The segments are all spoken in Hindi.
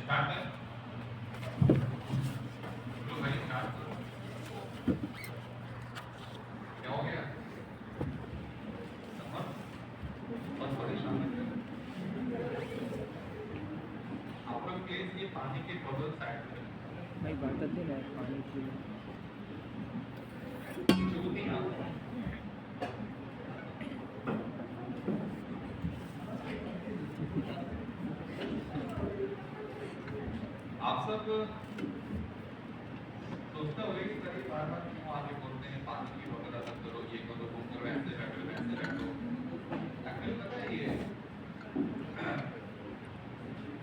स्टार्ट कर लो भाई, स्टार्ट करो। क्या हो गया? समझ? बहुत परेशान लग रहे हो। आप लोग प्लीज ये पानी की बोतल साइड में नहीं बर्तन नहीं है पानी की। चूती ना आप सब सोचते होंगे कि सर ये बार बार क्यों आगे बोलते हैं पानी की बोतल अलग करो, ये करो, वो करो, ऐसे बैठो वैसे बैठो। एक्चुअली पता है ये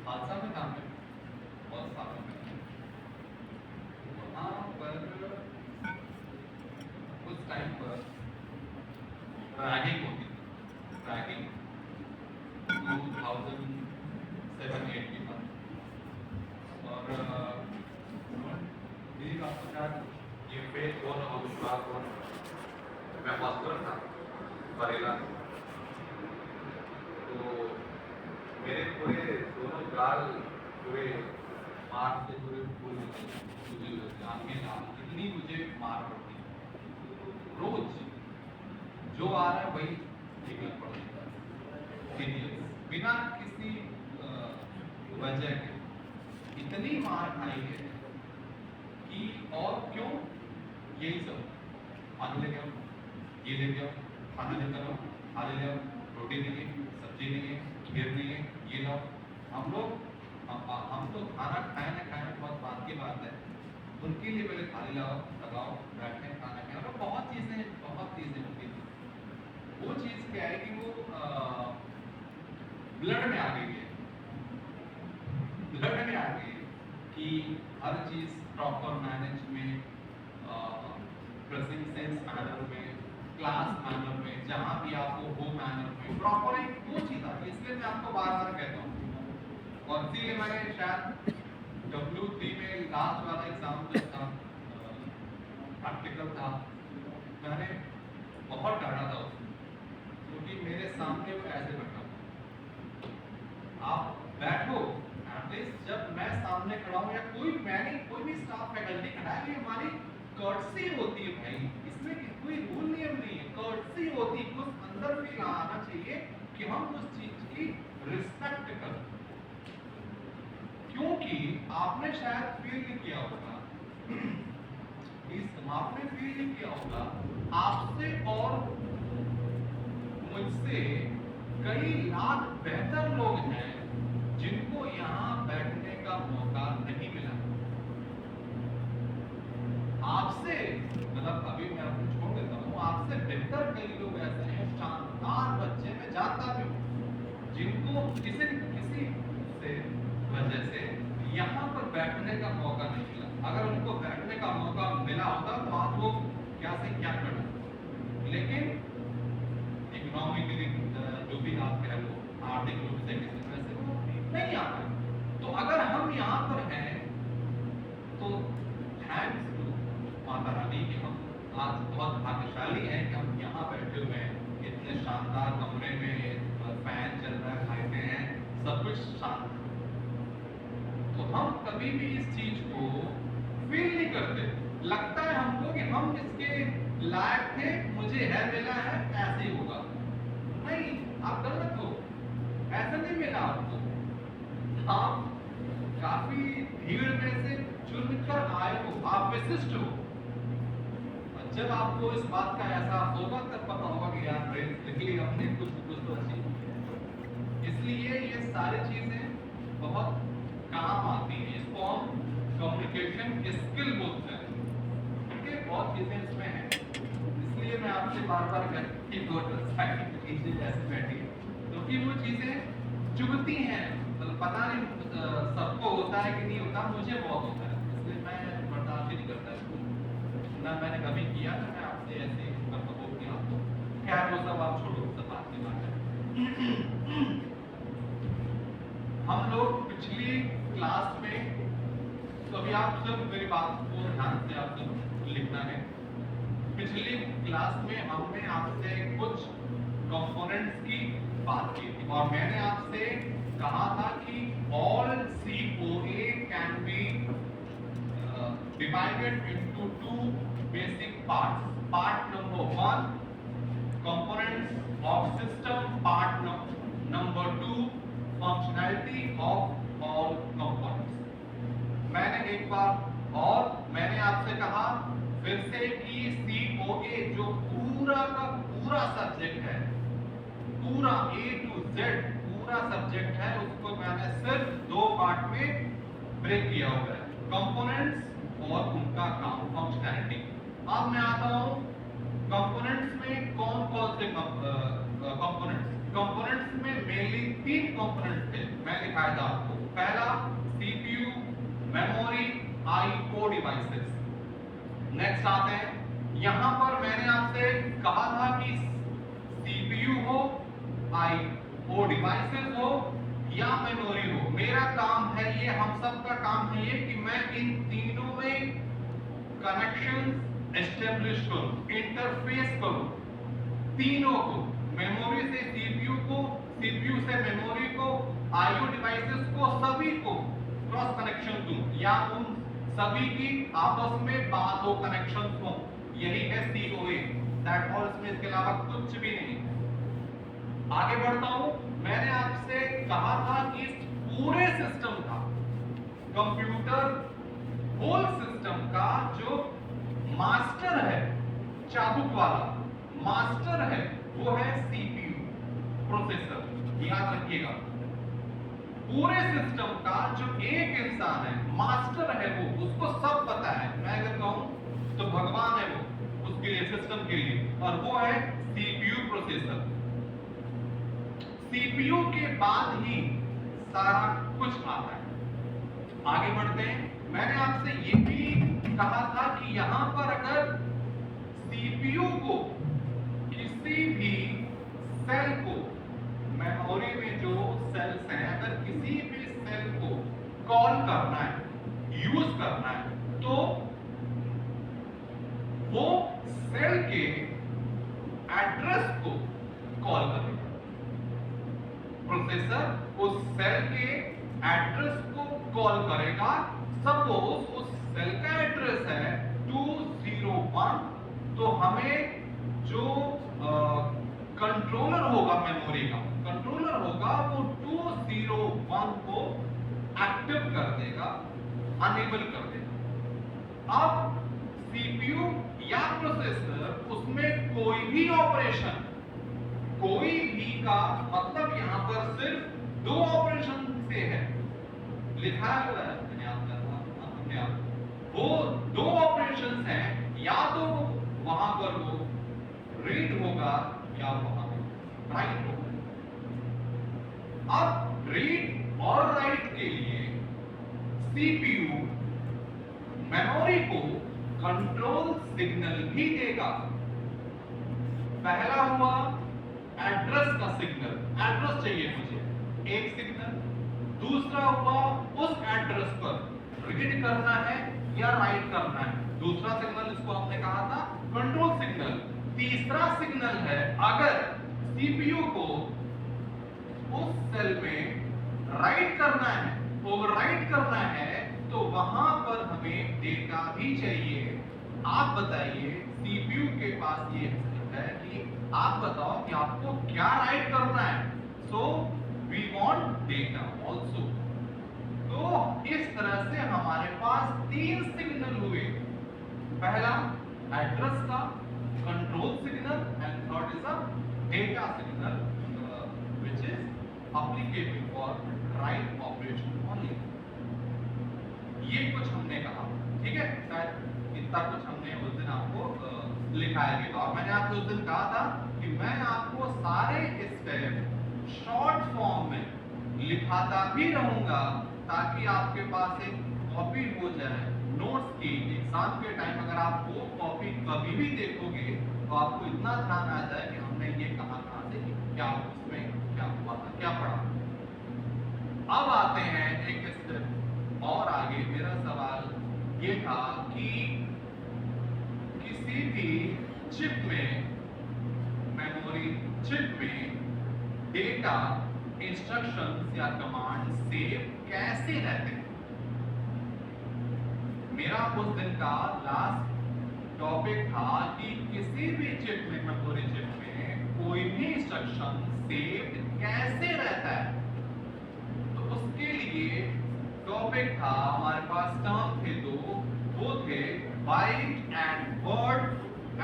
हादसा में काम है, बहुत सालों में वहाँ पर उस टाइम पर रैगिंग होती थी। रैगिंग 2007-8 की बात। और मेरी बात तो शायद ये फेस हो और विश्वास हो, मैं हॉस्पिटल था बरेला। तो मेरे पूरे दोनों गाल पूरे मार से पूरे फूल इतनी मुझे मार पड़ती है। रोज जो आ रहा है वही निकल पड़ता है, बिना किसी वजह के इतनी मार खाई है कि और क्यों यही सब पानी लेके आओ, ये लेके आओ, खाना लेकर आओ, खा ले आओ, रोटी नहीं है, सब्जी नहीं है, खीर नहीं है, ये लाओ। हम तो खाना खाए ना खाए बहुत बात की बात है, उनके लिए पहले थाली लाओ, लगाओ, बैठे खाना खाए। और बहुत चीजें होती थी। वो चीज क्या है कि वो ब्लड में आ गई है, ब्लड में आ गई है कि हर चीज प्रॉपर मैनेज में, ड्रेसिंग सेंस मैनर में, क्लास मैनर में, जहां भी आपको वो मैनर में प्रॉपर एक वो चीज आती है। इसलिए मैं आपको बार बार कहता हूँ, और इसीलिए मैंने शायद W3 में लास्ट वाला एग्जाम जो था, प्रैक्टिकल था, मैंने बहुत डरा था उसमें, क्योंकि मेरे सामने वो ऐसे बैठा था। आप बैठो एटलीस्ट, जब मैं सामने खड़ा हूं या कोई भी स्टाफ फैकल्टी खड़ा है, ये हमारी कर्टसी होती है भाई, इसमें कोई रूल नियम नहीं है, कर्टसी होती है। कुछ अंदर फील आना चाहिए कि हम उस चीज की रिस्पेक्ट करें। क्योंकि आपने शायद फील नहीं किया होगा, आपने फील नहीं किया होगा, आपसे और मुझसे कई लाख बेहतर लोग हैं जिनको यहाँ बैठने का मौका नहीं मिला। आपसे मतलब अभी मैं आपको छोड़ देता हूँ, आपसे बेहतर कई लोग ऐसे हैं, शानदार बच्चे, मैं जानता भी हूँ, जिनको किसी से वजह से यहाँ पर बैठने का मौका नहीं मिला। अगर उनको बैठने का मौका मिला होता तो आज वो क्या से क्या करते। लेकिन इकोनॉमिकली जो भी आप कह लो, आर्थिक रूप से किसी तरह से वो नहीं आ पाए। तो अगर हम यहाँ पर हैं तो थैंक्स टू माता रानी कि हम आज बहुत भाग्यशाली हैं कि हम यहाँ बैठे हुए हैं, इतने शानदार कमरे में, फैन चल रहा है, लाइटें हैं, सब कुछ शांत। तो हम कभी भी इस चीज को फील नहीं करते, लगता है हमको कि हम इसके लायक थे, मुझे है मिला है, ऐसे ही होगा। नहीं, आप गलत हो, ऐसा नहीं मिला आपको। आप काफी भीड़ में से चुनकर आए हो, आप विशिष्ट हो। जब आपको इस बात का एहसास होगा तब पता होगा कि यार बेसिकली हमने कुछ तो अचीव। इसलिए ये सारी चीजें बहुत काम आती है, इसको हम कम्युनिकेशन स्किल बोलते हैं। ठीक है, बहुत चीजें इसमें हैं। इसलिए मैं आपसे बार बार कहती ऐसे बैठी, क्योंकि वो चीजें चुभती हैं। मतलब पता नहीं सबको होता है कि नहीं होता, मुझे बहुत होता है, इसलिए मैं बर्दाश्त नहीं करता इसको। ना मैंने कभी किया, ना मैं आपसे ऐसे प्रकोप किया। खैर वो सब आप छोड़ो, सब बात की बात है। हम लोग पिछली क्लास में, तो अभी आप सब मेरी बात को ध्यान से आप सब लिखना है। पिछली क्लास में हमने आपसे कुछ कंपोनेंट्स की बात की थी, और मैंने आपसे कहा था कि all COA divided into two basic parts. Part number 1, components of system. Part number 2, functionality of all components. मैंने एक बार और मैंने आपसे कहा फिर से कि COA जो पूरा का पूरा सब्जेक्ट है, पूरा A to Z पूरा सब्जेक्ट है, उसको मैंने सिर्फ दो पार्ट में ब्रेक किया हुआ है, कंपोनेंट्स और उनका काम, फंक्शनैलिटी। अब मैं आता हूं कंपोनेंट्स में कौन कौन से कंपोनेंट्स में मेनली 3 कंपोनेंट्स थे, मैं दिखाया था आपको। पहला CPU, memory, IO devices. Next आते हैं, यहां पर मैंने आपसे कहा था कि CPU हो, IO डिवाइसेस हो या मेमोरी हो, मेरा काम है ये, हम सब का काम है ये कि मैं इन तीनों में कनेक्शन एस्टेब्लिश करूं, इंटरफेस करूं, तीनों को, मेमोरी से CPU को, CPU से मेमोरी को, IO डिवाइसेस को, सभी को क्रॉस कनेक्शन दूं या उन सभी की आपस में बात हो, कनेक्शन हो, यही है COA। दैट ऑल, इसमें इसके अलावा कुछ भी नहीं। आगे बढ़ता हूं, मैंने आपसे कहा था कि इस पूरे सिस्टम का, कंप्यूटर होल सिस्टम का जो मास्टर है, चाबुक वाला मास्टर है, वो है CPU, प्रोसेसर। याद रखिएगा, पूरे सिस्टम का जो एक इंसान है, मास्टर है, वो, उसको सब पता है। मैं अगर कहूं तो भगवान है वो उसके लिए, सिस्टम के लिए, और वो है CPU, प्रोसेसर। CPU के बाद ही सारा कुछ आता है। आगे बढ़ते हैं, मैंने आपसे ये भी कहा था कि यहां पर अगर CPU को किसी भी सेल को, मेमोरी में जो सेल्स हैं, अगर किसी भी सेल को कॉल करना है, यूज करना है, तो वो सेल के एड्रेस को कॉल करेगा। प्रोसेसर उस सेल के एड्रेस को कॉल करेगा। सपोज उस सेल का एड्रेस है 201, तो हमें जो कंट्रोलर होगा, मेमोरी का कंट्रोलर होगा, वो 201 को एक्टिव कर देगा, अनेबल कर देगा। अब CPU या प्रोसेसर उसमें कोई भी ऑपरेशन, कोई भी का मतलब यहां पर सिर्फ 2 ऑपरेशन से है, लिखा हुआ है मैंने आपने वो 2 ऑपरेशंस हैं, या तो वहां पर वो रीड होगा या वहां पर राइट होगा। अब रीड और राइट के लिए CPU मेमोरी को कंट्रोल सिग्नल भी देगा। पहला हुआ एड्रेस का सिग्नल, एड्रेस चाहिए मुझे एक सिग्नल। दूसरा हुआ उस एड्रेस पर रीड करना है या राइट करना है, दूसरा सिग्नल, इसको हमने कहा था कंट्रोल सिग्नल। तीसरा सिग्नल है अगर CPU को उस सेल में राइट करना है, ओवरराइट करना है, तो वहां पर हमें डेटा भी चाहिए। आप बताइए, CPU के पास ये है कि आप बताओ कि आपको क्या राइट करना है, so we want data also. तो इस तरह से हमारे पास 3 सिग्नल हुए, पहला एड्रेस का control signal and third is a data signal which is applicable for write operation only. ये कुछ हमने कहा, ठीक है, शायद इतना कुछ हमने उस दिन आपको लिखाया गया। और मैंने आपको उस दिन कहा था कि मैं आपको सारे स्टेप शॉर्ट फॉर्म में लिखाता भी रहूंगा, ताकि आपके पास एक कॉपी हो जाए नोट्स की। एग्जाम के टाइम अगर आप वो कॉपी कभी भी देखोगे तो आपको इतना ध्यान आ जाए कि हमने ये कहाँ से, क्या उसमें क्या हुआ था, क्या पढ़ा। अब आते हैं एक स्टेप और आगे। मेरा सवाल ये था कि किसी भी चिप में, मेमोरी चिप में डेटा, इंस्ट्रक्शंस या कमांड सेव कैसे रहते हैं। मेरा उस दिन का लास्ट टॉपिक था कि किसी भी चिप में, मेमोरी चिप में कोई भी इंस्ट्रक्शन सेव्ड कैसे रहता है। तो उसके लिए टॉपिक था, हमारे पास टर्म थे दो, वो थे byte and word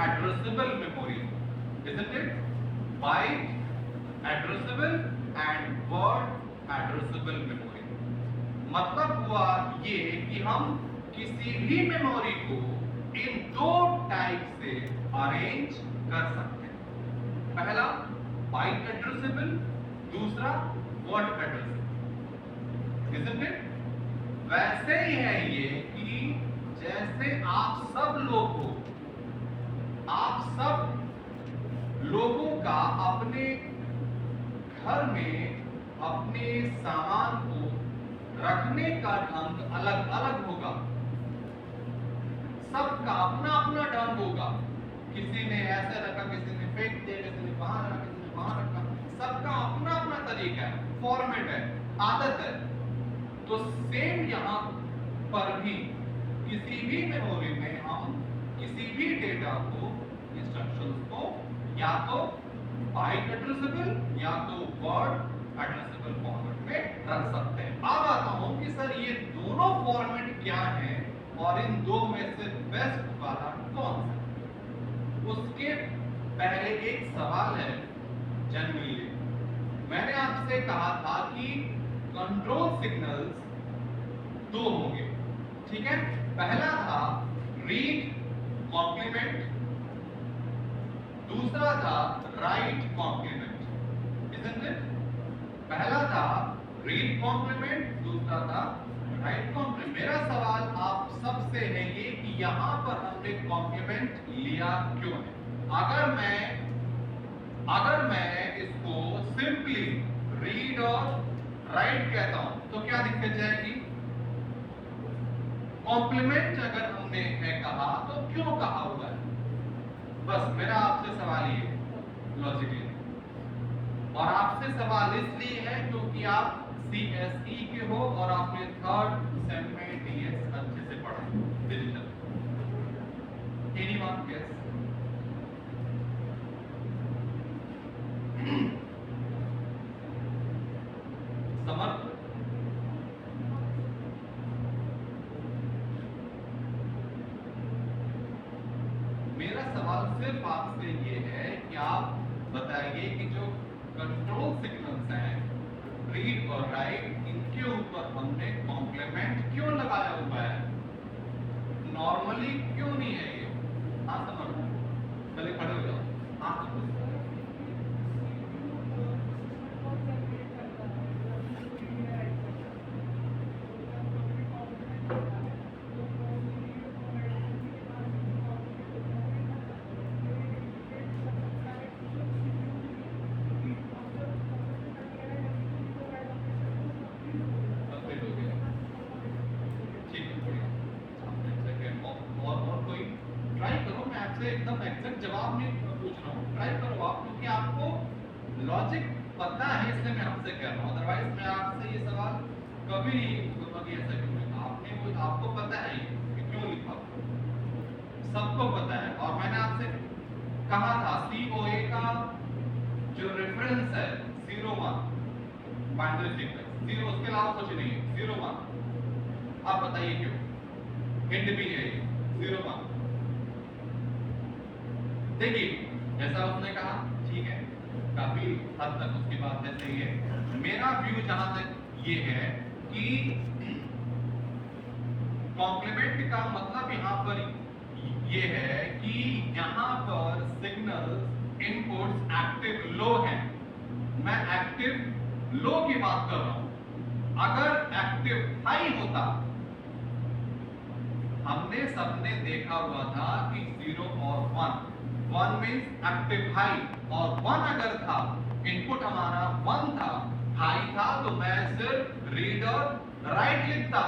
addressable memory, isn't it? Byte addressable and word addressable memory. मतलब हुआ ये कि हम किसी भी मेमोरी को इन दो टाइप से अरेंज कर सकते हैं। पहला बाइट एड्रेसेबल, दूसरा वर्ड एड्रेसेबल, isn't it? वैसे ही है ये कि जैसे आप सब लोग हो, आप सब लोगों का अपने घर में अपने सामान को रखने का ढंग अलग अलग होगा। सबका अपना अपना ढंग होगा। किसी ने ऐसे रखा, किसी ने फेंक दिया, किसी ने वहां रखा, किसी ने वहां रखा। सबका अपना अपना तरीका है, फॉर्मेट है, आदत है। तो सेम यहां पर भी किसी भी मेमोरी में हम किसी भी डेटा को, इंस्ट्रक्शंस को या तो बाइट एड्रेसेबल या तो वर्ड एड्रेसेबल फॉर्मेट में रख सकते हैं। अब आता हूं कि सर ये दोनों फॉर्मेट क्या हैं और इन दो में से बेस्ट वाला कौन सा। उसके पहले एक सवाल है जनरली, मैंने आपसे कहा था कि कंट्रोल सिग्नल्स दो होंगे, ठीक है। पहला था रीड कॉम्प्लीमेंट, दूसरा था राइट कॉम्प्लीमेंट, isn't it? पहला था रीड कॉम्प्लीमेंट, दूसरा था राइट कॉम्प्लीमेंट। मेरा सवाल आप सबसे है ये कि यहां पर हमने कॉम्प्लीमेंट लिया क्यों है। अगर मैं इसको सिंपली रीड और राइट कहता हूं तो क्या दिक्कत जाएगी। कॉम्प्लीमेंट अगर हमने है कहा तो क्यों कहा हुआ है, बस मेरा आपसे सवाल ये लॉजिकली, और आपसे सवाल इसलिए है क्योंकि आप CSE के हो और आपने थर्ड सेम में डीएस अच्छे से पढ़ा डिजिटल। Anyone guess? समर्थ? मेरा सवाल सिर्फ आपसे ये है कि आप बताइए कि जो कंट्रोल सिग्नल्स हैं रीड और राइट, इनके ऊपर हमने कॉम्प्लीमेंट क्यों लगाया हुआ है, नॉर्मली क्यों नहीं है ये। हाँ समझ, पहले खड़े हो जाओ। हाँ समझ, एकदम एग्जैक्ट जवाब नहीं पूछ रहा हूँ, ट्राई करो आप, क्योंकि आपको लॉजिक पता है इसलिए मैं आपसे कह रहा हूँ। अदरवाइज मैं आपसे ये सवाल कभी नहीं पूछूंगा कि ऐसा क्यों है। आपने वो आपको पता है कि क्यों लिखा, सबको पता है। और मैंने आपसे कहा था COA का जो रेफरेंस है 01 बाइनरी सीक्वेंस, 0 उसके अलावा कुछ नहीं है, 01। आप बताइए क्यों, हिंट भी है 01। देखिए जैसा उसने कहा ठीक है, काफी हद तक उसकी बात सही है। मेरा व्यू जहां तक ये है कि कॉम्प्लीमेंट का मतलब यहां पर ये है कि यहां पर सिग्नल इनपुट्स एक्टिव लो है। मैं एक्टिव लो की बात कर रहा हूं। अगर एक्टिव हाई होता, हमने सबने देखा हुआ था कि 0 और 1 मींस एक्टिव हाई, और 1 अगर था, इनपुट हमारा 1 था, हाई था, तो मैं सिर्फ रीड और राइट लिखता,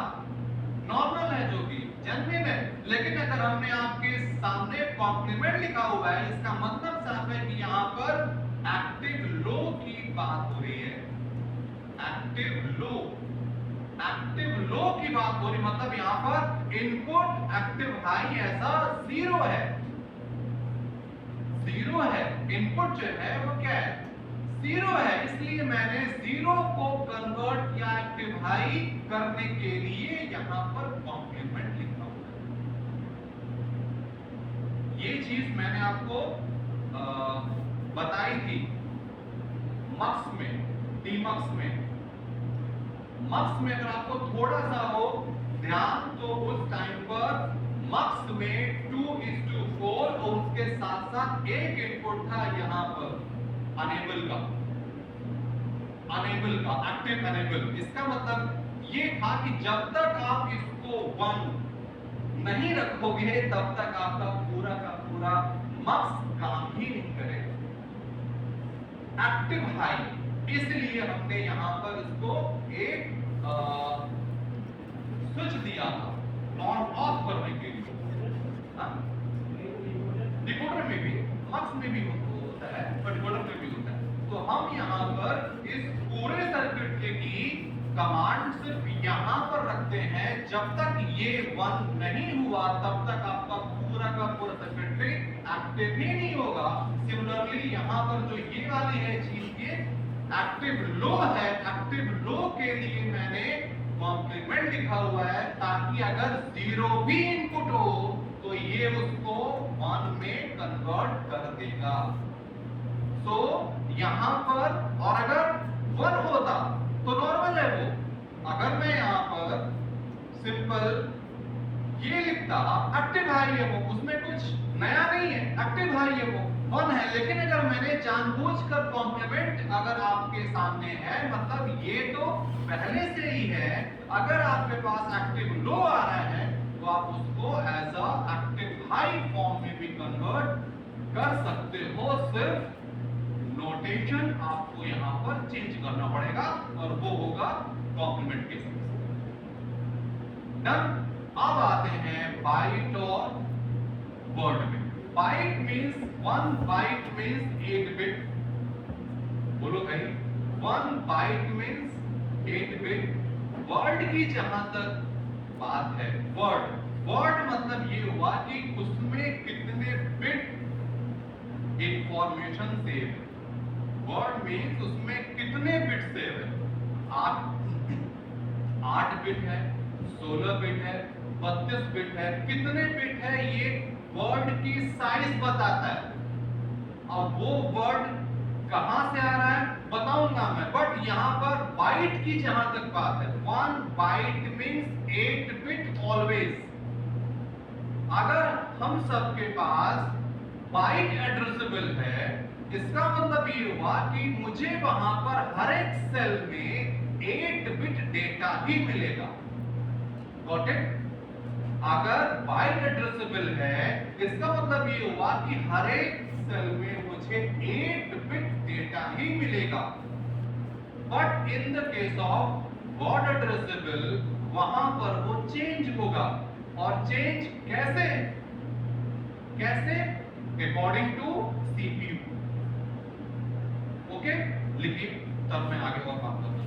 नॉर्मल है जो कि जेन्युइन है। लेकिन अगर हमने आपके सामने कॉम्प्लीमेंट लिखा हुआ है, इसका मतलब साफ है कि यहां पर एक्टिव लो की बात हो रही है। एक्टिव लो की बात हो रही, मतलब यहां पर इनपुट एक्टिव हाई ऐसा 0 है, 0 है, इनपुट जो है वो क्या है 0 है, इसलिए मैंने 0 को कन्वर्ट किया एक्टिव हाई करने के लिए यहां पर कॉम्प्लीमेंट लिखा हुआ है। ये चीज मैंने आपको बताई थी मक्स में, डीमक्स में। मक्स में अगर आपको थोड़ा सा हो ध्यान तो उस टाइम पर मक्स में 2:4 और उसके साथ साथ एक इनपुट था यहां पर अनेबल का, अनेबल का, एक्टिव अनेबल। इसका मतलब ये था कि जब तक आप इसको 1 नहीं रखोगे तब तक आपका पूरा का पूरा मक्स काम ही नहीं करेगा। एक्टिव हाई, इसलिए हमने यहां पर इसको एक स्विच दिया था ऑन ऑफ करने के लिए। डिकोडर में भी, मक्स में भी होता है और डिकोडर में भी होता है। तो हम यहां पर इस पूरे सर्किट की कमांड सिर्फ यहां पर रखते हैं, जब तक ये 1 नहीं हुआ तब तक आपका पूरा का पूरा सर्किटरी एक्टिव ही नहीं होगा। सिमिलरली यहां पर जो ये वाली है चीज ये एक्टिव लो है, एक्टिव लो के लिए मैंने कॉम्प्लीमेंट लिखा हुआ है ताकि अगर 0 भी इनपुट हो तो ये उसको 1 में कन्वर्ट कर देगा। सो यहां पर, और अगर 1 होता तो नॉर्मल है वो। अगर मैं यहां पर सिंपल ये लिखता एक्टिव हाई है वो, उसमें कुछ नया नहीं है, एक्टिव हाई है वो 1 है। लेकिन अगर मैंने जानबूझकर कॉम्प्लीमेंट अगर आपके सामने है, मतलब ये तो पहले से ही है, अगर आपके पास एक्टिव लो आ रहा है तो आप उसको as a active high form में भी कन्वर्ट कर सकते हो। सिर्फ नोटेशन आपको यहां पर चेंज करना पड़ेगा और वो होगा कॉम्प्लीमेंट के साथ। डन। अब आते हैं बाइट और वर्ड में। Byte means 1 byte means 8 bit. बोलो भाई, 1 बाइट मींस 8 बिट। वर्ड की जहां तक बात है, वर्ड मतलब ये हुआ कि उसमें कितने बिट इंफॉर्मेशन सेव है। वर्ड मींस उसमें कितने बिट सेव है। 8 बिट है, 16 बिट है, 32 बिट है, कितने बिट है ये वर्ड की साइज बताता है। अब वो वर्ड कहां से आ रहा है बताऊंगा मैं, बट यहां पर बाइट की जहां तक बात है, 1 बाइट मींस 8 बिट ऑलवेज। अगर हम सबके पास बाइट एड्रेसेबल है, इसका मतलब ये हुआ कि मुझे वहां पर हर एक सेल में 8 बिट डेटा ही मिलेगा। Got it? अगर बाइट एड्रेसेबल है, इसका मतलब ये हुआ कि हर एक सेल में मुझे 8 बिट डेटा ही मिलेगा। But in the case of word addressable, वहां पर वो चेंज होगा। और चेंज कैसे? कैसे? According to CPU. ओके, लिखिए, तब मैं आगे और बात करता हूं।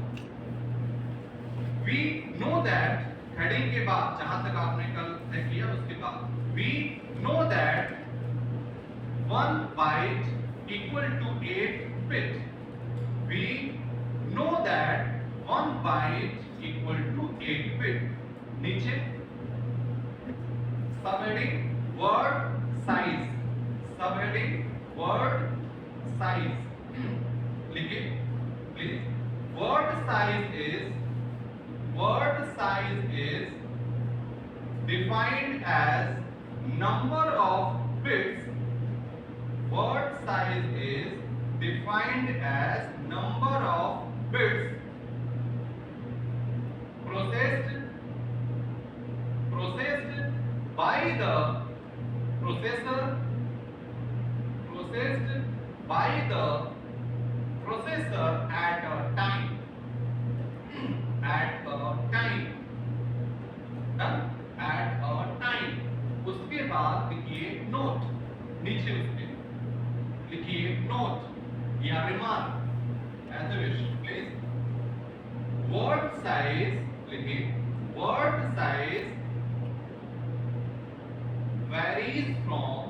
वी नो दैट, हेडिंग के बाद जहां तक आपने कल तय किया उसके बाद, we know that 1 byte equal to 8 bit. We know that 1 byte equal to 8 bit. नीचे subheading word size, subheading word size लिखिए please. Word size is defined as number of bits. Word size is defined as number of bits processed by the processor, at a time. Done? At a time. उसके बाद लिखिए नोट, नीचे उसके लिखिए नोट या remark, as you wish, please. Word size लिखिए word size varies from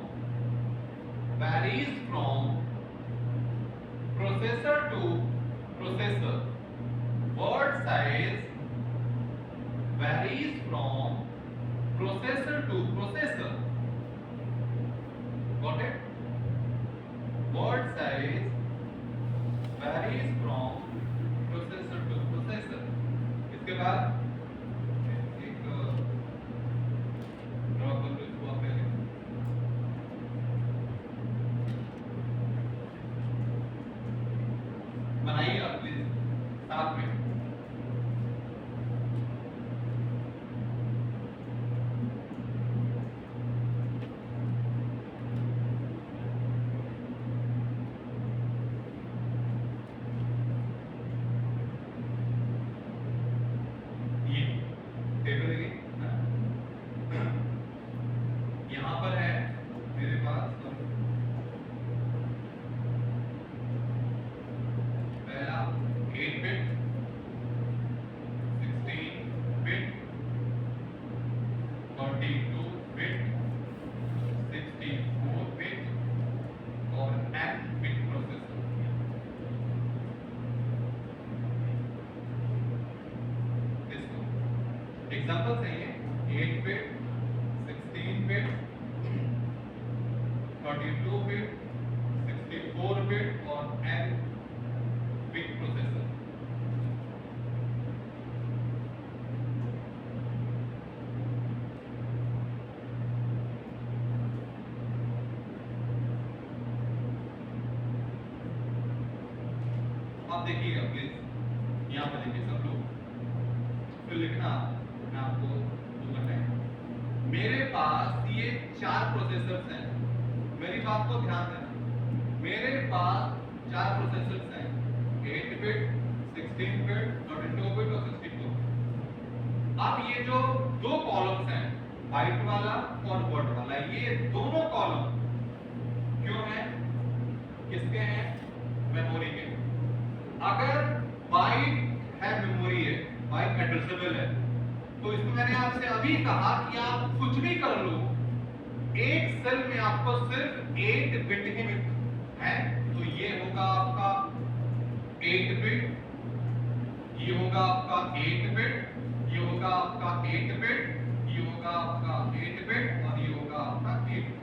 processor to processor. Word size varies from processor to processor. Got it? Word size varies from processor to processor. इसके बाद एक ड्रॉ कर लो इसको आप पहले. बनाइए आप प्लीज साथ में. ये टेबल देखिए. यहाँ पर है मेरे पास पहला 8 बिट, 16 बिट, 32 बिट, 64 बिट और n बिट प्रोसेसर. इसको एग्जांपल चाहिए. 8 बिट, 16 बिट, 32 बिट, 64 बिट और n बिट प्रोसेसर. आप देखिएगा प्लीज. यहाँ पे देखिए सब लोग. फिर लिखना मैं आपको वो बताएं. मेरे पास ये 4 प्रोसेसर्स हैं. मेरी बात को ध्यान देना. मेरे पास 4 प्रोसेसर्स हैं. 8 बिट, 16 बिट, 32 बिट और 64 बिट. अब ये जो दो कॉलम्स हैं, बाइट वाला और वर्ड वाला, ये दोनों कॉलम क्यों हैं? किसके हैं? मेमोरी के. अगर बाइट है, मेमोरी है, बाइट एड्रेसेबल है, तो इसमें मैंने आपसे अभी कहा कि आप कुछ भी कर लो, एक सेल में आपको सिर्फ 8 बिट ही मिलता है. तो ये होगा आपका 8 बिट, ये होगा आपका 8 बिट, ये होगा आपका 8 बिट, ये होगा आपका 8 बिट और ये होगा आपका 8 बिट.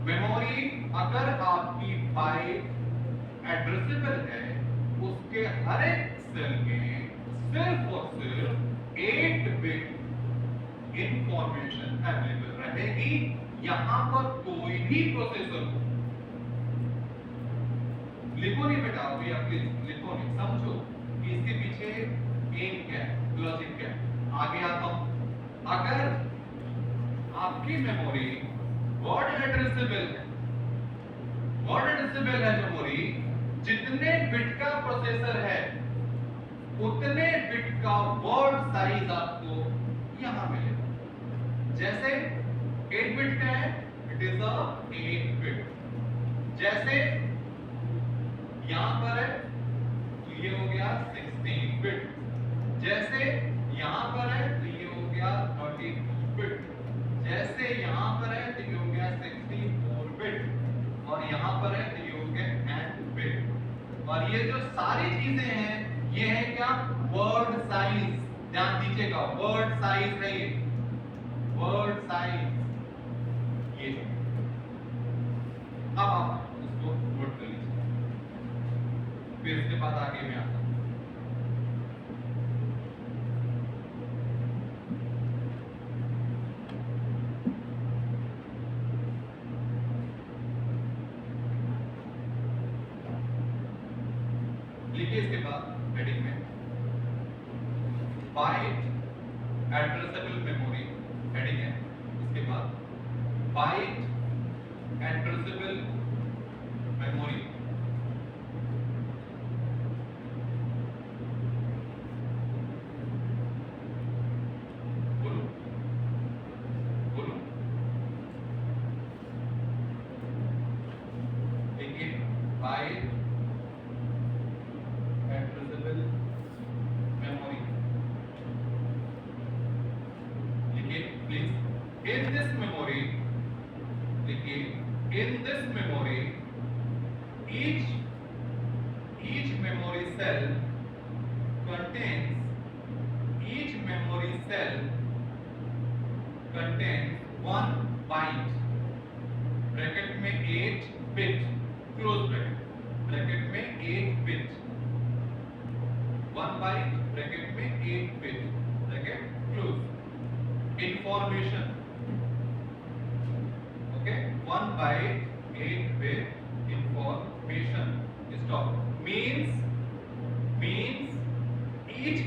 मेमोरी अगर आपकी बाइट एड्रेसेबल है, उसके हर एक सेल में सिर्फ और सिर्फ 8 बिट इंफॉर्मेशन अवेलेबल रहेगी. यहां पर कोई भी प्रोसेसर हो. लिखो नहीं बेटा, भैया प्लीज लिखो नहीं. समझो कि इसके पीछे एम क्या है, लॉजिक क्या है. आगे आता हूं. अगर आपकी मेमोरी वर्ड एड्रेसेबल है, वर्ड एड्रेसेबल है मेमोरी, जितने बिट का प्रोसेसर है उतने बिट का वर्ड साइज आपको यहां मिलेगा. जैसे 8 बिट का है, इट इज अ 8 बिट. जैसे यहां पर है तो ये हो गया 16 बिट. जैसे यहां पर है तो ये हो गया 32 बिट. जैसे यहां पर है तो ये हो गया 64 बिट और यहां पर है तो ये हो गया n बिट. और ये जो सारी चीजें हैं ये है क्या? Word size. ध्यान दीजिएगा, वर्ड साइज है ये, वर्ड साइज ये. अब आप इसको नोट कर लीजिए. फिर इसके बाद आगे मैं आता हूं. लिखिए इसके बाद हेडिंग में बाइट एड्रेसेबल मेमोरी हेडिंग है. इसके बाद बाइट एड्रेसेबल मेमोरी. बोलो बोलो. देखिए byte addressable memory. in this memory each memory cell contains one byte, bracket में 8 बिट, क्लोज ब्रैकेट में 8 बिट, 1 बाइट ब्रैकेट में 8 bit, bracket close, information, okay, 1 byte 8 bit information, stop, means each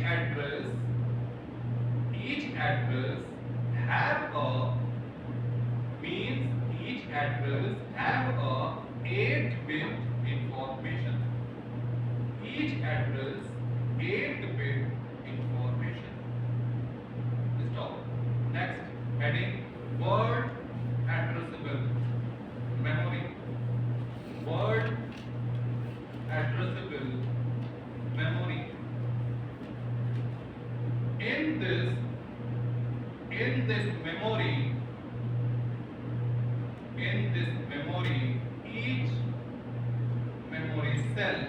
address have a 8-bit information. Each address 8-bit information. Stop. Next heading, word addressable memory. Word addressable memory. In this memory, each memory cell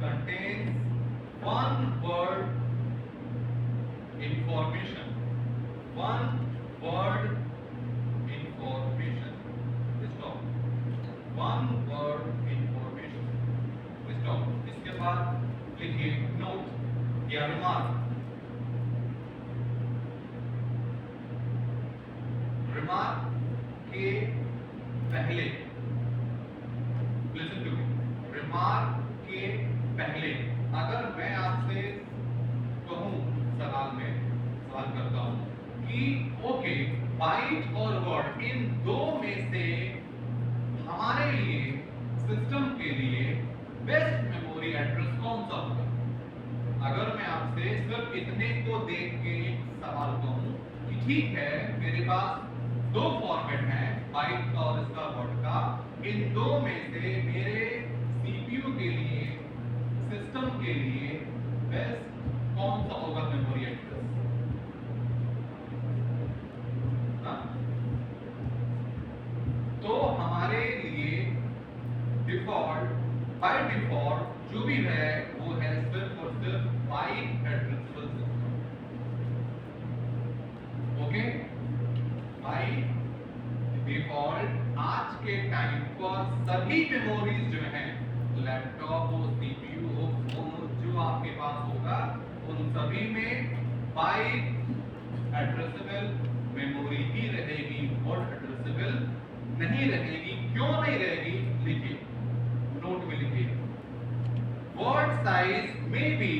contains one word information. Stop. One word information. Stop. इसके बाद लिखिए नोट या रिमार्क. रिमार्क के पहले, लिसन टू मी, रिमार्क के पहले अगर मैं आपसे कहूं, सवाल करता हूं कि ओके, बाइट और वर्ड, इन दो में से हमारे लिए, सिस्टम के लिए बेस्ट मेमोरी एड्रेस कौन सा होगा? अगर मैं आपसे सिर्फ इतने को देख के एक सवाल कहूं कि ठीक है, मेरे पास दो फॉर्मेट हैं, बाइट और इसका वर्ड का, इन दो में से मेरे सीपीयू के लिए, सिस्टम के लिए बेस्ट कौन सा होगा मेमोरी एड्रेस? तो हमारे लिए बाय डिफॉल्ट जो भी है वो है सिर्फ और सिर्फ byte addressable system. Okay, by default आज के टाइम पर सभी मेमोरीज जो हैं, लैपटॉप हो, सीपीयू हो, फोन जो आपके पास होगा, उन सभी में बाइट एड्रेसेबल मेमोरी ही रहेगी, वर्ड एड्रेसेबल नहीं रहेगी. क्यों नहीं रहेगी? लिखिए, नोट में लिखिए, word size may be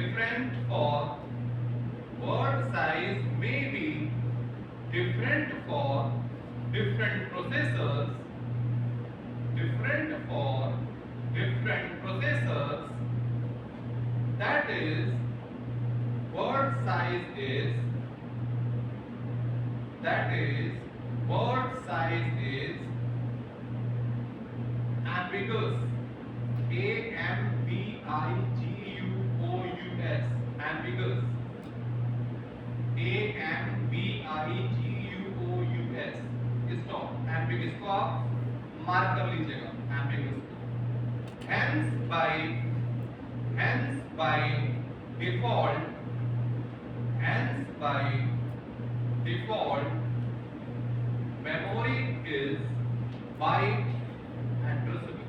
different for different processors. That is, word size is ambiguous. Ambiguous. ambiguous. Stop. Ambiguous को आप मार्क कर लीजिएगा, ambiguous को. Hence by default memory is byte addressable.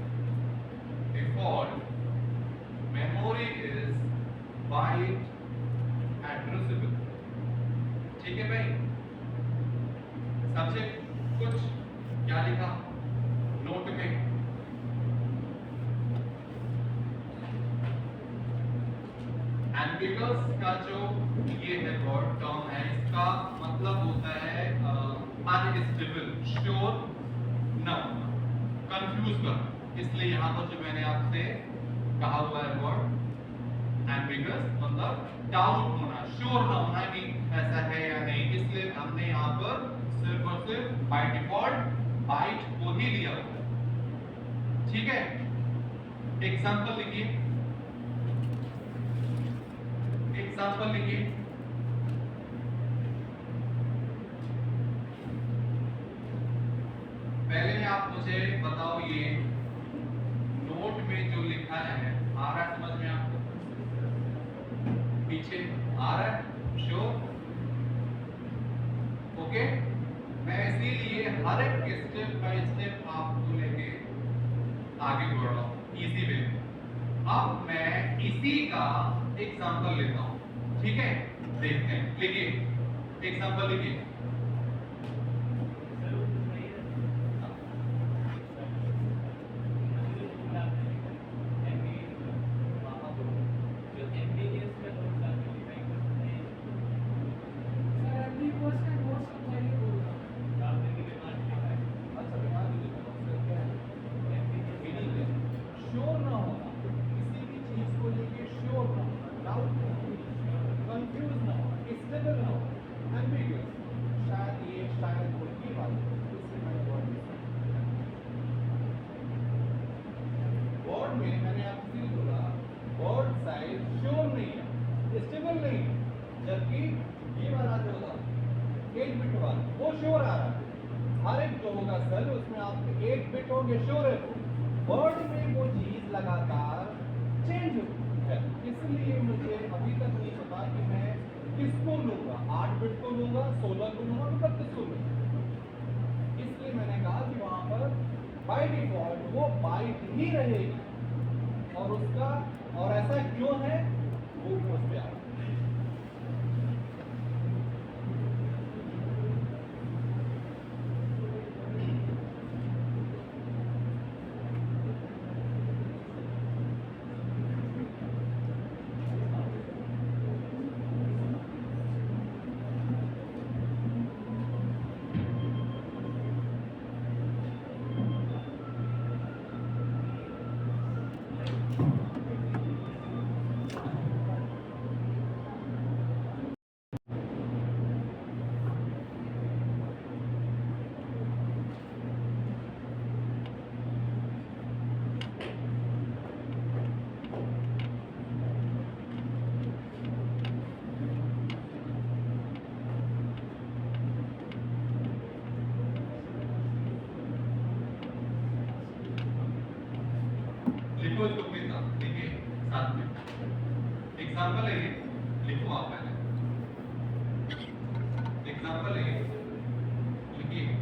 Default memory is byte addressable. ठीक है भाई? सब्जेक्ट कुछ क्या लिखा नोट में? एम्बिगस का जो ये है वर्ड टर्म है, इसका मतलब होता है अनस्टेबल, श्योर न होना, कंफ्यूज करना. इसलिए यहाँ पर जो मैंने आपसे कहा हुआ है वर्ड एम्बिगस, मतलब डाउट होना, श्योर न होना कि ऐसा है या नहीं. इसलिए हमने यहाँ पर सिर्फ और सिर्फ बाय डिफॉल्ट बाइट को ही लिया हुआ है. ठीक है, एग्जाम्पल लिखिए, एग्जाम्पल लिखिए। पहले आप मुझे बताओ, ये नोट में जो लिखा है आ रहा है समझ में आपको? पीछे आ रहा है? श्योर? ओके। मैं इसीलिए हर एक स्टेप बाय स्टेप आपको लेके आगे बढ़ रहा हूँ इजी वे में। अब मैं इसी का एग्जाम्पल लेता हूँ, ठीक है? देखते हैं, लिखिए एग्जाम्पल लिखिए। श्योर ना होना, किसी भी चीज को लेके श्योर ना होना, डाउट ना होना, कंफ्यूज ना होना, स्टेबल ना होना, एम्बिगुअस, शायद ये शायद वो की बात है, इसलिए मैंने वर्ड में मैंने आपसे बोला वर्ड साइज श्योर नहीं है, स्टेबल नहीं है, जबकि ये वाला जो था 8 बिट वाला वो श्योर आ रहा है। हर एक जो होगा सेल उसमें आप 8 बिट होंगे, श्योर है वो। वर्ड में वो चीज लगातार चेंज होती है, इसलिए मुझे अभी तक नहीं पता कि मैं किसको लूंगा, 8 बिट को लूंगा, 16 को लूंगा, 32 को लूंगा। इसलिए मैंने कहा कि वहां पर बाय डिफॉल्ट वो बाइट ही रहेगी, और उसका और ऐसा क्यों है वो उस पे आ रहा है। लिखो इसको अपने साथ, लिखिए साथ में। एग्जाम्पल है ये, लिखो आप पहले एग्जाम्पल है ये, लिखिए।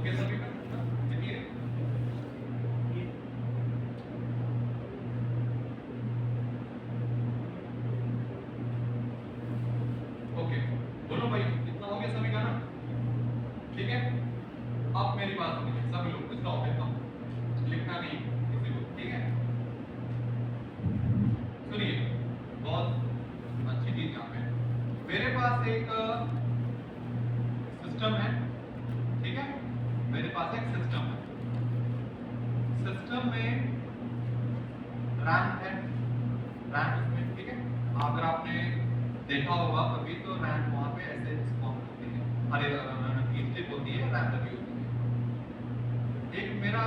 ओके सभी का देखिए ओके बोलो भाई इतना हो गया सभी का ना ठीक है अब मेरी बात सुनिए सभी लोग स्टॉप एकदम लिखना नहीं किसी को ठीक है सुनिए बहुत अच्छी चीज यहाँ पे मेरे पास एक सिस्टम है ठीक है मेरे पास एक सिस्टम है सिस्टम में रैम है रैम उसमें ठीक है अगर आपने देखा होगा कभी तो रैम वहां पे ऐसे स्पॉन होती है अरे स्टिक होती है रैम लगी होती है एक मेरा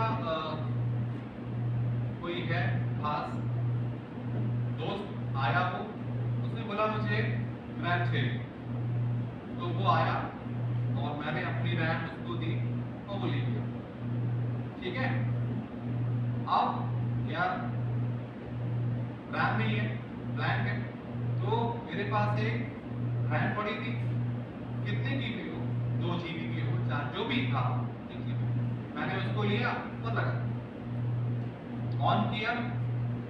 कोई है खास दोस्त आया वो उसने बोला मुझे रैम चाहिए तो वो आया और मैंने अपनी रैम उसको दी और वो ले लिया ठीक है अब यार रैम नहीं है ब्लैंक है तो मेरे पास एक रैम पड़ी थी कितने की भी हो 2 GB की हो 4 जो भी था ठीक है मैंने उसको लिया और लगा ऑन किया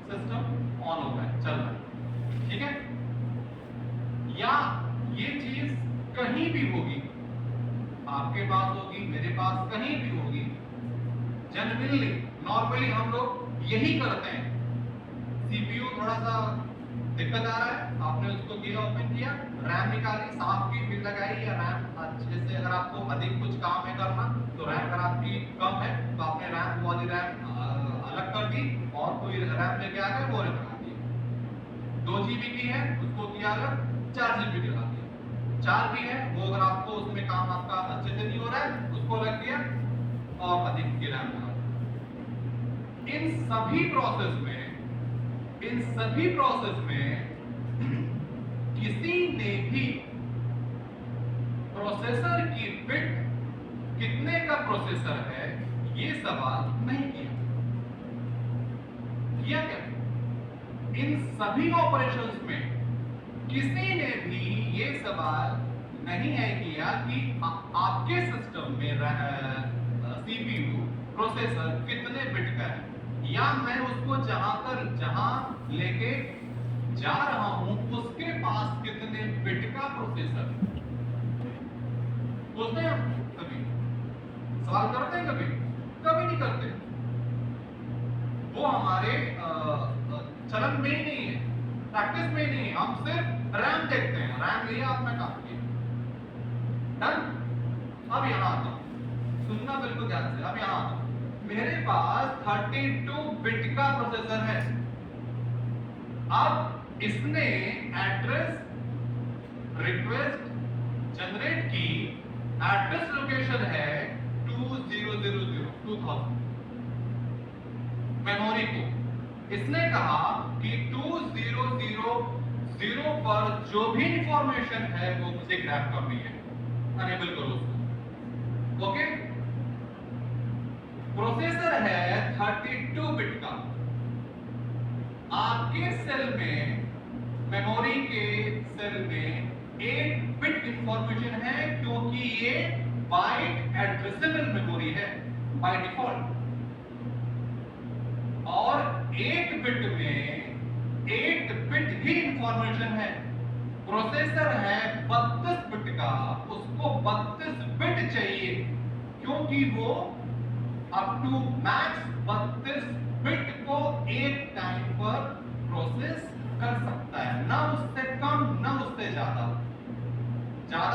सिस्टम ऑन हो गया चल रहा है ठीक है या ये चीज कहीं भी होगी आपके पास होगी मेरे पास कहीं भी होगी जनरली नॉर्मली हम लोग यही करते हैं सीपीयू थोड़ा सा दिक्कत आ रहा है आपने उसको किया ओपन किया रैम निकाली साफ की फिर लगाई या रैम अच्छे से अगर आपको अधिक कुछ काम है करना तो रैम अगर आपकी कम है तो आपने रैम वाली रैम अलग कर दी और कोई रैम लेके आ गए वो लगा दिया 2 GB की है उसको किया अलग 4 GB की लगा दिया 4 की है वो अगर आपको उसमें काम आपका अच्छे से नहीं हो रहा है उसको रख दिया और अधिक की रैम लगा इन सभी प्रोसेस में किसी ने भी प्रोसेसर की बिट कितने का प्रोसेसर है ये सवाल नहीं किया क्या इन सभी ऑपरेशंस में किसी ने भी ये सवाल नहीं है किया कि आपके सिस्टम में सीपीयू प्रोसेसर कितने बिट का है या मैं उसको जहां लेके जा रहा हूं उसके पास कितने बिट का प्रोसेसर है पूछते हैं हम कभी सवाल करते हैं कभी नहीं करते वो हमारे चलन में ही नहीं है प्रैक्टिस में ही नहीं है हम सिर्फ रैम देखते हैं रैम लिया आपने काम किया डन अब यहां आता हूं सुनना बिल्कुल ध्यान से अब यहां आता हूं मेरे पास 32 बिट का प्रोसेसर है अब इसने एड्रेस रिक्वेस्ट जनरेट की एड्रेस लोकेशन है 2000 मेमोरी को इसने कहा कि 2000 पर जो भी इंफॉर्मेशन है वो मुझे ग्रैब करनी है अनेबल करो उसको ओके प्रोसेसर है 32 बिट का आपके सेल में मेमोरी के सेल में 1 बिट इंफॉर्मेशन है क्योंकि ये बाइट एड्रेसेबल मेमोरी है बाय डिफॉल्ट और 1 बिट में 8 बिट ही इंफॉर्मेशन है प्रोसेसर है 32 बिट का उसको 32 बिट चाहिए क्योंकि वो अप टू मैक्स 32 बिट को एक टाइम पर प्रोसेस कर सकता है ना उससे कम ना उससे ज्यादा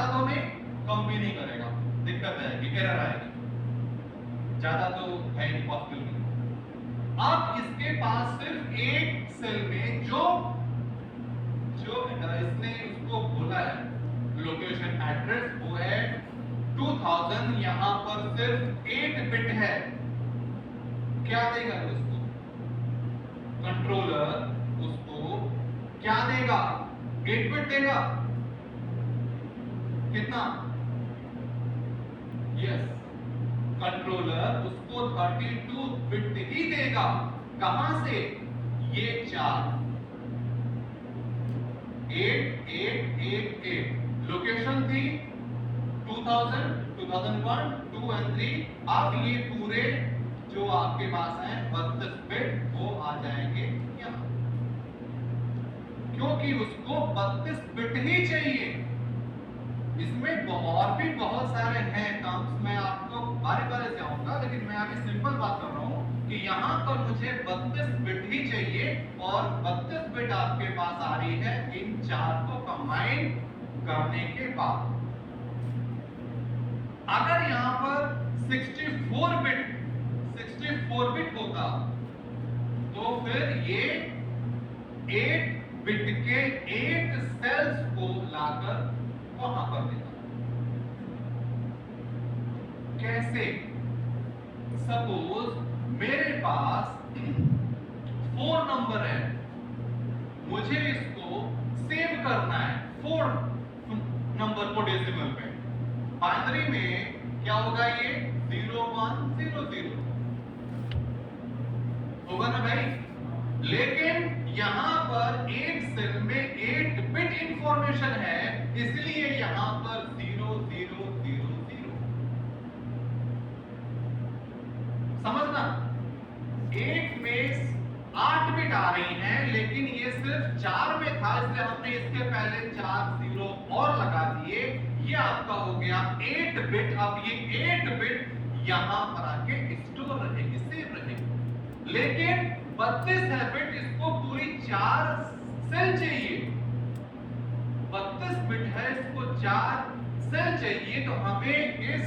तो नहीं कम भी नहीं करेगा दिक्कत आएगी एरर आएगी ज्यादा तो है नहीं पॉसिबल नहीं अब इसके पास सिर्फ एक सेल में जो इसने उसको बोला है लोकेशन एड्रेस वो है 2000 यहां पर सिर्फ 8 बिट है क्या देगा उसको कंट्रोलर उसको क्या देगा 8 बिट देगा कितना यस कंट्रोलर उसको 32 बिट ही देगा कहां से ये 4 8 8 8 8 लोकेशन थी 2000, 2001, 2 and 3। अब ये पूरे जो आपके पास हैं 32 बिट वो आ जाएंगे यहाँ, क्योंकि उसको 32 बिट ही चाहिए। इसमें और भी बहुत सारे हैं टर्म्स, मैं आपको बारी बारी से आऊंगा, लेकिन मैं अभी सिंपल बात कर रहा हूं कि यहाँ पर मुझे 32 बिट ही चाहिए, और 32 बिट आपके पास आ रही है इन चार को कंबाइन करने के बाद। अगर यहाँ पर 64 बिट होता तो फिर ये 8 बिट के 8 सेल्स को लाकर वहां पर देता। कैसे? सपोज मेरे पास 4 नंबर है, मुझे इसको सेव करना है 4 नंबर को डेसिमल में। बाइनरी में क्या होगा? ये 0100 होगा ना भाई। लेकिन यहां पर एक सेल में 8 बिट इंफॉर्मेशन है, इसलिए यहां पर 0000। समझना, 8 में 8 बिट आ रही हैं, लेकिन ये सिर्फ 4 में था, इसलिए हमने इसके पहले 4 0 और लगा दिए। ये आपका हो गया 8 बिट। अब ये 8 बिट यहां पर आके स्टोर रहेगी, सेव रहेगी। लेकिन 32 है बिट, इसको पूरी 4 सेल चाहिए। 32 बिट है, इसको 4 सेल चाहिए, तो हमें इस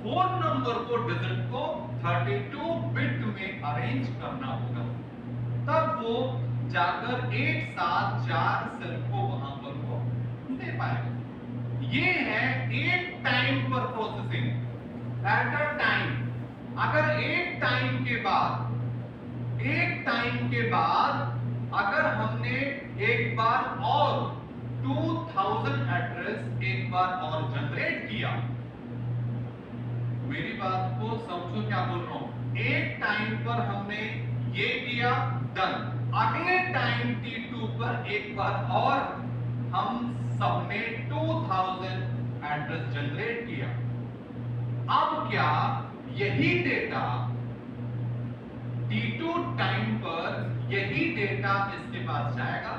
4 नंबर को, डिजिट को 32 बिट में अरेंज करना होगा, तब वो जाकर एक साथ 4 सेल को वहां पर वो दे पाएगा। ये है एक टाइम पर प्रोसेसिंग, एट अ टाइम। अगर एक टाइम के बाद अगर हमने एक बार और 2000 एड्रेस एक बार और जनरेट किया, मेरी बात को समझो क्या बोल रहा हूं। एक टाइम पर हमने ये किया, डन। अगले टाइम T2 पर एक बार और हम सबने 2000 एड्रेस जनरेट किया। अब क्या यही डेटा T2 टाइम पर, यही डेटा इसके पास जाएगा?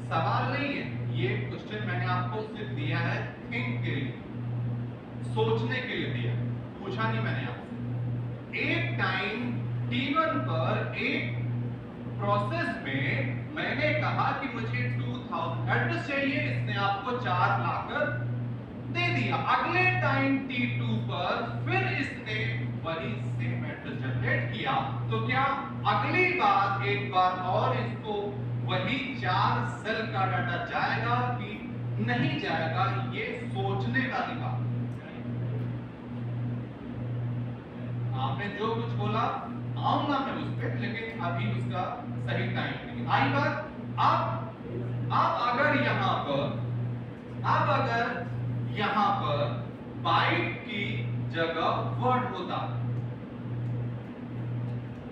सवाल नहीं है, ये क्वेश्चन मैंने आपको सिर्फ दिया है थिंक के लिए, सोचने के लिए दिया, पूछा नहीं मैंने आपसे। एक टाइम T1 पर एक प्रोसेस में मैंने कहा कि मुझे 2000 एड्रेस चाहिए, इसने आपको 4 लाकर दे दिया। अगले टाइम T2 पर फिर इसने वही सेम एड्रेस जनरेट किया, तो क्या अगली बार एक बार और इसको वही 4 सेल का डाटा जाएगा कि नहीं जाएगा? ये सोचने का बात। आपने जो कुछ बोला आऊंगा मैं उस पर, लेकिन अभी उसका सही टाइम नहीं आई बात। अब अगर यहां पर बाइट की जगह वर्ड होता,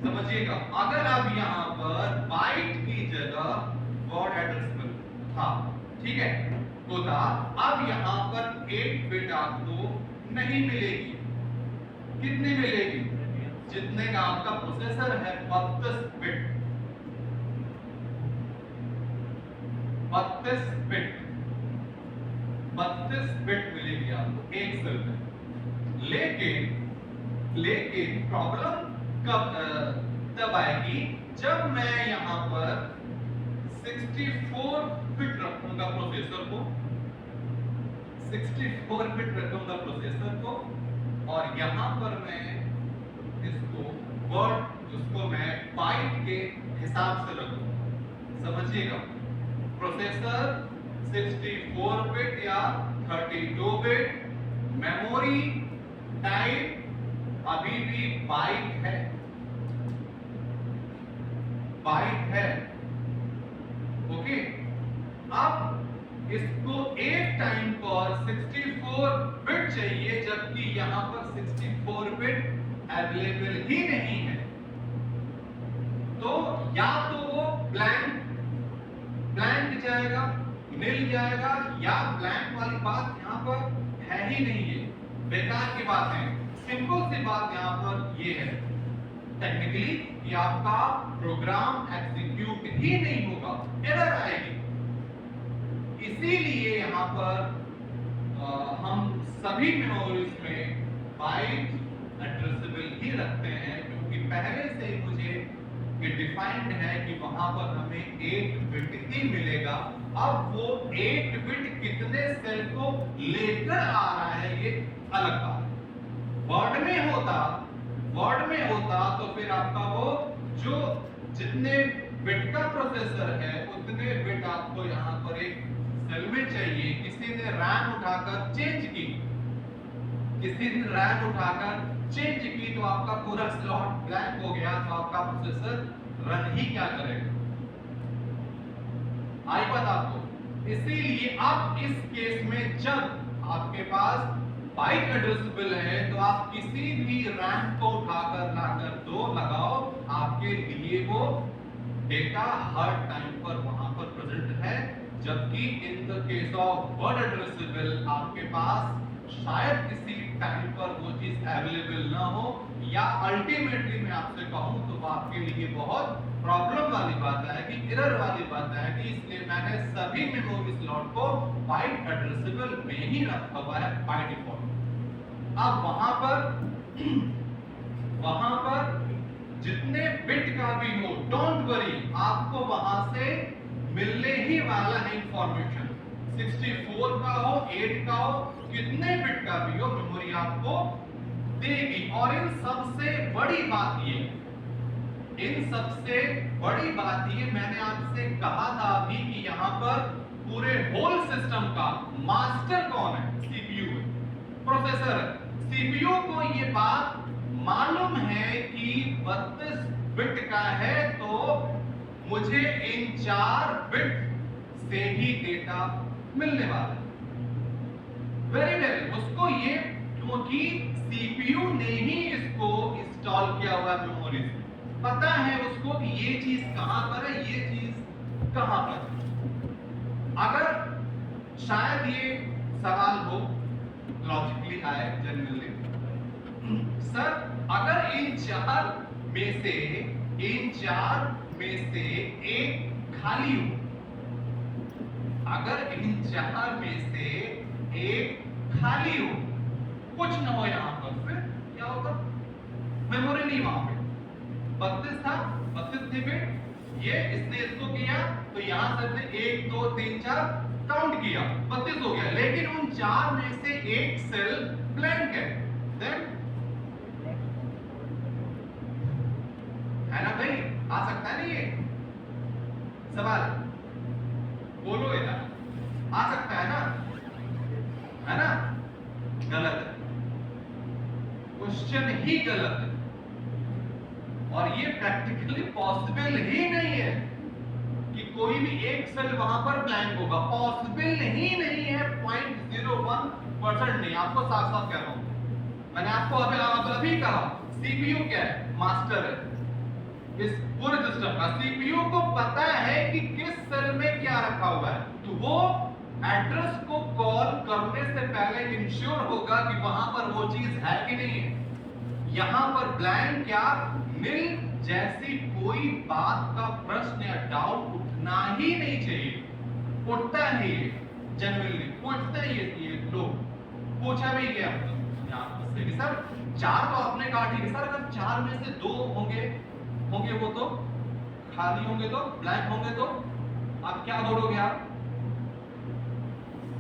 समझिएगा, अगर अब यहां पर बाइट की जगह वर्ड एड्रेस था, ठीक है, होता, अब यहां पर 8 बिट आपको नहीं मिलेगी। कितनी मिलेगी? जितने का आपका प्रोसेसर है 32 बिट। 32 बिट मिलेगी आपको एक सेल में। लेकिन प्रॉब्लम तब आएगी जब मैं यहां पर 64 बिट रखूंगा प्रोसेसर को, 64 बिट रखूंगा प्रोसेसर को, और यहां पर मैं इसको वर्ड, उसको मैं बाइट के हिसाब से रखूंगा। समझिएगा, प्रोसेसर 64 बिट या 32 बिट, मेमोरी टाइप अभी भी बाइट है, ओके। अब इसको एक टाइम पर 64 बिट चाहिए, जबकि यहां पर 64 बिट अवेलेबल ही नहीं है, तो या तो वो ब्लैंक जाएगा, मिल जाएगा या ब्लैंक वाली बात यहाँ पर है ही नहीं है, बेकार की बात है। सिंपल सी बात यहाँ पर ये है टेक्निकली कि आपका प्रोग्राम एग्जीक्यूट ही नहीं होगा, एरर आएगी। इसीलिए यहाँ पर हम सभी मेमोरीज में बाइट एड्रेसेबल ही रखते हैं, क्योंकि पहले से ही मुझे ये डिफाइंड है कि वहां पर हमें 8 बिट ही मिलेगा। अब वो 8 बिट कितने सेल को लेकर आ रहा है ये अलग बात है। वर्ड में होता तो फिर आपका वो जो जितने बिट का प्रोसेसर है उतने बिट आपको यहाँ पर एक सेल में चाहिए। किसी ने रैम उठाकर चेंज की, तो आपका पूरा स्लॉट ब्लैंक हो गया, तो आपका प्रोसेसर रन ही क्या करेगा? आई बात आपको। इसीलिए अब इस केस में जब आपके पास बाइट एड्रेसेबल है तो आप किसी भी रैम को उठाकर लाकर दो लगाओ, आपके लिए वो डेटा हर टाइम पर वहां पर प्रेजेंट है। जबकि in the case of word addressable आपके पास शायद किसी टाइम पर वो चीज अवेलेबल ना हो, या अल्टीमेटली मैं आपसे कहूं तो वो आपके लिए बहुत प्रॉब्लम वाली बात है कि एरर वाली बात है कि इसलिए मैंने सभी मेमोरी स्लॉट को बाइट एड्रेसेबल में ही रखा हुआ है बाय डिफॉल्ट। अब वहां पर जितने बिट का भी हो, डोंट वरी, आपको वहां से मिलने ही वाला है इंफॉर्मेशन। 64 का हो, 8 का हो, कितने बिट का भी हो, मेमोरी आपको देगी। और इन सबसे बड़ी बात ये मैंने आपसे कहा था अभी कि यहाँ पर पूरे होल सिस्टम का मास्टर कौन है? सीपीयू है, प्रोसेसर है। सीपीयू को ये बात मालूम है कि 32 बिट का है तो मुझे इन 4 बिट से ही डेटा मिलने वाला है। वेरी उसको ये, क्योंकि सीपीयू ने ही इसको इंस्टॉल किया हुआ मेमोरी में, पता है उसको कि ये चीज कहां पर है, ये चीज कहां पर है। अगर शायद ये सवाल हो, लॉजिकली आए जनरली, सर अगर इन 4 में से एक खाली हो, अगर इन 4 में से एक खाली हो, कुछ ना हो यहां पर, फिर क्या होगा? मेमोरी नहीं वहां पे, 32 था, 32 थे बिट, ये इसने इसको किया तो यहां से इसने 1 2 3 4 काउंट किया, 32 हो गया। लेकिन उन 4 में से एक सेल ब्लैंक है, देन है ना भाई, आ सकता है नहीं ये सवाल? बोलो इधर, आ सकता है ना? गलत है, क्वेश्चन ही गलत है, और ये प्रैक्टिकली पॉसिबल ही नहीं है कि कोई भी एक सेल वहां पर ब्लैंक होगा, पॉसिबल ही नहीं है। 0.01% नहीं, आपको साफ साफ कह रहा हूं, मैंने आपको अभी कहा सीपीयू क्या है? मास्टर है इस पूरे सिस्टम का। सीपीयू को पता है कि किस सेल में क्या रखा हुआ है, तो वो एड्रेस को कॉल करने से पहले इंश्योर होगा कि वहां पर वो चीज है कि नहीं है। यहां पर ब्लैंक या नील जैसी कोई बात का प्रश्न या डाउट उठना ही नहीं चाहिए। उठता ही है, जनरली उठता ही है। ये लोग पूछा भी गया कि सर 4 तो आपने कहा ठीक है सर, अगर 4 में से 2 होंगे वो तो खाली होंगे, तो ब्लैंक होंगे, तो आप क्या बोलोगे आप?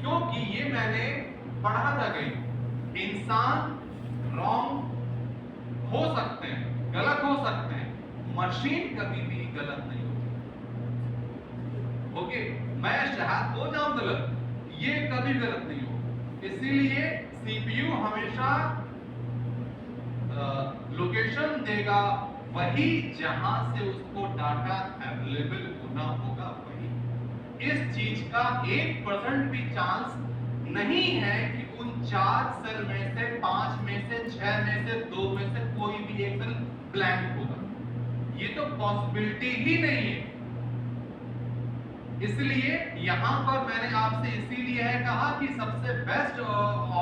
क्योंकि ये मैंने पढ़ा था कहीं, इंसान रॉन्ग हो सकते हैं, गलत हो सकते हैं, मशीन कभी भी गलत नहीं होती। ओके, मैं शायद हो जाऊं गलत, ये कभी गलत नहीं हो। इसीलिए सीपीयू हमेशा लोकेशन देगा वही जहां से उसको डाटा अवेलेबल होना होगा वही। इस चीज का 1% भी चांस नहीं है कि उन 4 सेल में से 5 में से 6 में से 2 में से कोई भी एक सेल ब्लैंक होगा, ये तो पॉसिबिलिटी ही नहीं है। इसलिए यहाँ पर मैंने आपसे इसीलिए है कहा कि सबसे बेस्ट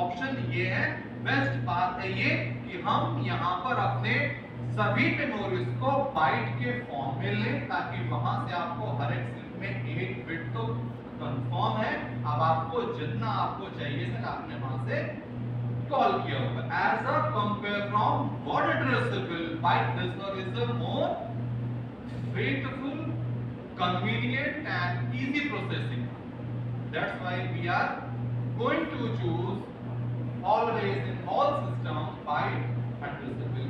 ऑप्शन ये है, बेस्ट बात है ये कि हम यहाँ पर अपने सभी मेमोरीज को बाइट के फॉर्म में लें, ताकि वहां से आपको हर एक स्लिप में एक बिट तो कंफर्म है। अब आपको जितना आपको चाहिए सर आपने वहां से कॉल किया होगा। As a compare from word addressable byte transfer is a more faithful, convenient and easy processing. That's why we are going to choose always in all systems byte addressable